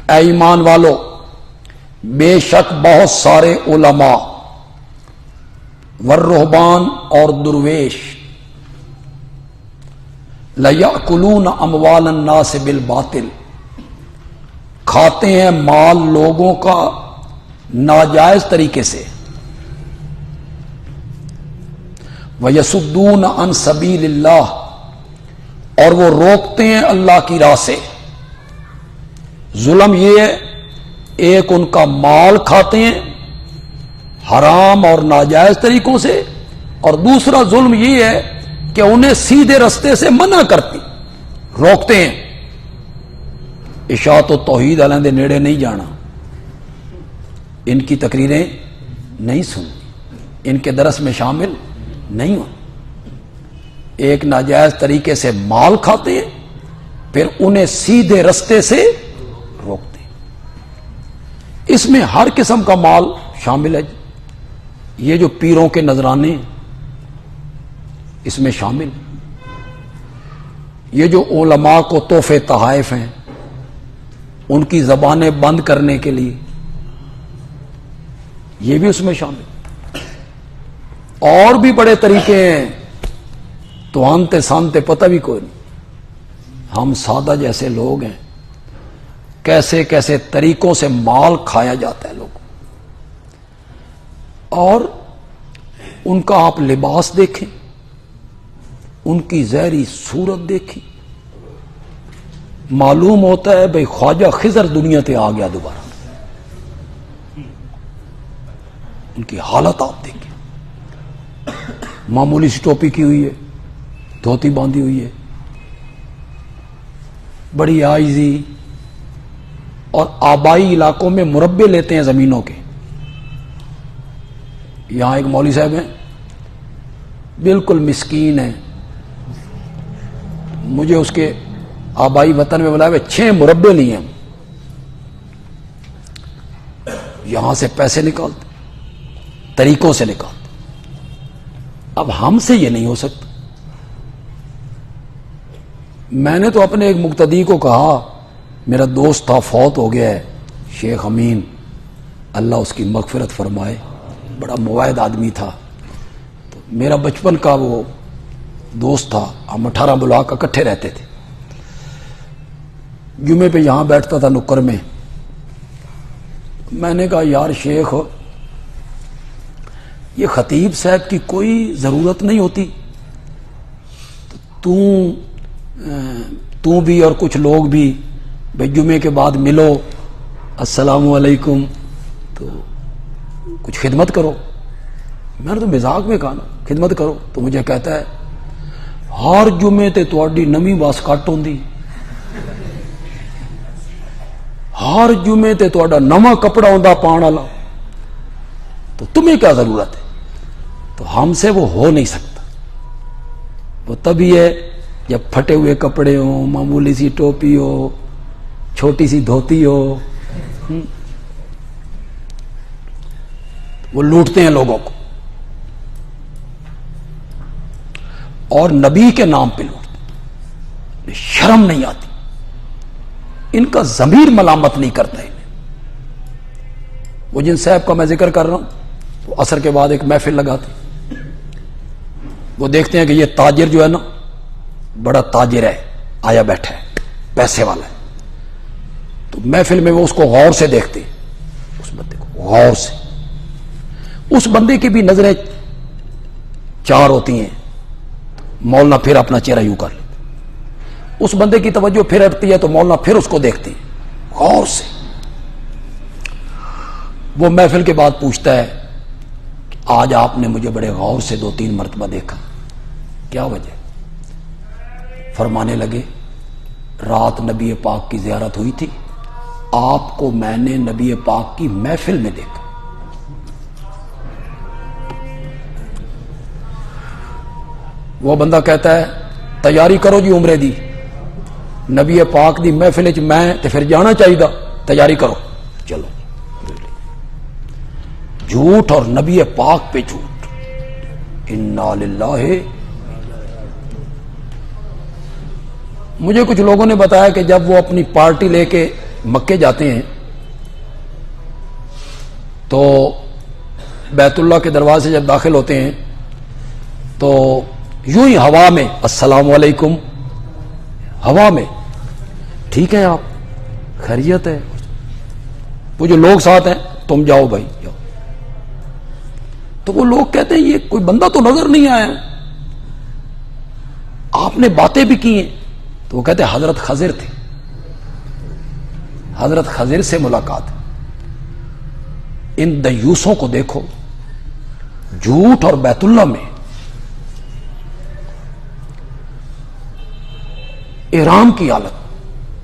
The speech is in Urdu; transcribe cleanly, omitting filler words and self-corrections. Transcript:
اے ایمان والو، بے شک بہت سارے علماء والرہبان اور درویش لَيَأْكُلُونَ أَمْوَالَ النَّاسِ بِالْبَاطِلِ، کھاتے ہیں مال لوگوں کا ناجائز طریقے سے، وَيَصُدُّونَ عَن سَبِيلِ اللَّهِ، اور وہ روکتے ہیں اللہ کی راہ سے۔ ظلم یہ ہے، ایک ان کا مال کھاتے ہیں حرام اور ناجائز طریقوں سے، اور دوسرا ظلم یہ ہے کہ انہیں سیدھے رستے سے منع کرتے، روکتے ہیں۔ اشاعت و توحید والوں دے نیڑے نہیں جانا، ان کی تقریریں نہیں سننی، ان کے درس میں شامل نہیں ہونا۔ ایک ناجائز طریقے سے مال کھاتے ہیں، پھر انہیں سیدھے رستے سے روکتے ہیں۔ اس میں ہر قسم کا مال شامل ہے۔ یہ جو پیروں کے نذرانے اس میں شامل، یہ جو علماء کو تحفے تحائف ہیں ان کی زبانیں بند کرنے کے لیے، یہ بھی اس میں شامل۔ اور بھی بڑے طریقے ہیں تو آنتے سانتے پتہ بھی کوئی نہیں۔ ہم سادہ جیسے لوگ ہیں، کیسے کیسے طریقوں سے مال کھایا جاتا ہے لوگوں، اور ان کا آپ لباس دیکھیں، ان کی ظاہری صورت دیکھیں، معلوم ہوتا ہے بھئی خواجہ خضر دنیا تے آ گیا دوبارہ۔ ان کی حالت آپ دیکھیں، معمولی سی ٹوپی کی ہوئی ہے، دھوتی باندھی ہوئی ہے، بڑی عاجزی، اور آبائی علاقوں میں مربے لیتے ہیں زمینوں کے۔ یہاں ایک مولوی صاحب ہیں، بالکل مسکین ہیں، مجھے اس کے آبائی وطن میں بلایا، 6 مربے لیے ہیں، یہاں سے پیسے نکالتے، طریقوں سے نکالتے۔ اب ہم سے یہ نہیں ہو سکتا۔ میں نے تو اپنے ایک مقتدی کو کہا، میرا دوست تھا، فوت ہو گیا ہے، شیخ امین، اللہ اس کی مغفرت فرمائے، بڑا مواعد آدمی تھا، تو میرا بچپن کا وہ دوست تھا، ہم 18 بلاک اکٹھے رہتے تھے۔ جمعے پہ یہاں بیٹھتا تھا نکر میں۔ میں نے کہا یار شیخ، یہ خطیب صاحب کی کوئی ضرورت نہیں ہوتی، تو بھی اور کچھ لوگ بھی بھائی جمعے کے بعد ملو، السلام علیکم، تو کچھ خدمت کرو۔ میں نے تو مزاق میں کہا نا خدمت کرو، تو مجھے کہتا ہے ہر جمعے تے تہاڈی نویں بس کٹ ہوندی، ہر جمعے تے تہاڈا نواں کپڑا ہوندا پان والا، تو تمہیں کیا ضرورت ہے؟ تو ہم سے وہ ہو نہیں سکتا۔ وہ تبھی ہے جب پھٹے ہوئے کپڑے ہوں، معمولی سی ٹوپی ہو، چھوٹی سی دھوتی ہو، وہ لوٹتے ہیں لوگوں کو، اور نبی کے نام پہ لوٹتے، شرم نہیں آتی، ان کا ضمیر ملامت نہیں کرتا انہیں۔ وہ جن صاحب کا میں ذکر کر رہا ہوں، وہ عصر کے بعد ایک محفل لگاتے، وہ دیکھتے ہیں کہ یہ تاجر جو ہے نا، بڑا تاجر ہے، آیا بیٹھا ہے، پیسے والا ہے، تو محفل میں وہ اس کو غور سے دیکھتے، اس بندے کو غور سے، اس بندے کی بھی نظریں 4 ہوتی ہیں، مولانا پھر اپنا چہرہ یوں کر لیتے، اس بندے کی توجہ پھر ہٹتی ہے تو مولانا پھر اس کو دیکھتے ہیں غور سے۔ وہ محفل کے بعد پوچھتا ہے کہ آج آپ نے مجھے بڑے غور سے 2-3 مرتبہ دیکھا، کیا وجہ؟ فرمانے لگے رات نبی پاک کی زیارت ہوئی تھی، آپ کو میں نے نبی پاک کی محفل میں دیکھا۔ وہ بندہ کہتا ہے تیاری کرو جی عمرے دی، نبی پاک دی محفل چ میں تے پھر جانا چاہیے، تیاری کرو، چلو۔ جھوٹ اور نبی پاک پہ جھوٹ، انا للہ۔ مجھے کچھ لوگوں نے بتایا کہ جب وہ اپنی پارٹی لے کے مکے جاتے ہیں تو بیت اللہ کے دروازے جب داخل ہوتے ہیں تو یوں ہی ہوا میں السلام علیکم، ہوا میں، ٹھیک ہے آپ، خیریت ہے، وہ جو لوگ ساتھ ہیں تم جاؤ بھائی جاؤ. تو وہ لوگ کہتے ہیں یہ کوئی بندہ تو نظر نہیں آیا، آپ نے باتیں بھی کی ہیں. تو وہ کہتے ہیں حضرت خضر تھے، حضرت خضر سے ملاقات. ان دیوسوں کو دیکھو، جھوٹ اور بیت اللہ میں احرام کی حالت.